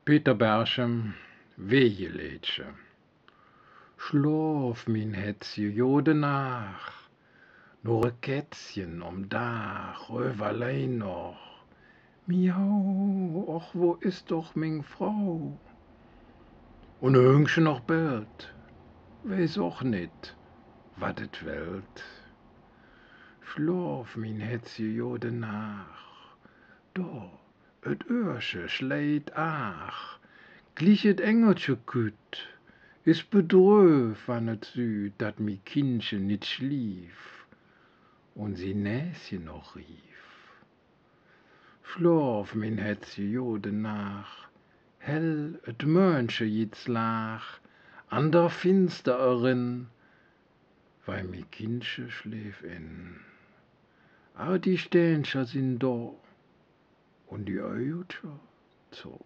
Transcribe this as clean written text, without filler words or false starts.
Peter Berchem, Wehgeleetsche. Schlaf, min Hetzje, jode nach, nur ein Kätzchen um Dach, allein noch. Miau, och, wo ist doch min Frau? Und ein Hüngchen noch bellt, weiß auch nit, wat et welt. Schlaf, min Hetzje, jode nach, da, et Öhrche schläit ach, glich et Engeltje kütt, is bedröf, wann et süd, dat mi Kindchen nit schlief und sie Näschen noch rief. Schlaf, min Hetzje, jode nach, hell et Mönche jitz lach, an der Finsterin, weil mi Kindche schläf in. Aber die Stähncher sind da und die Öjutcher so.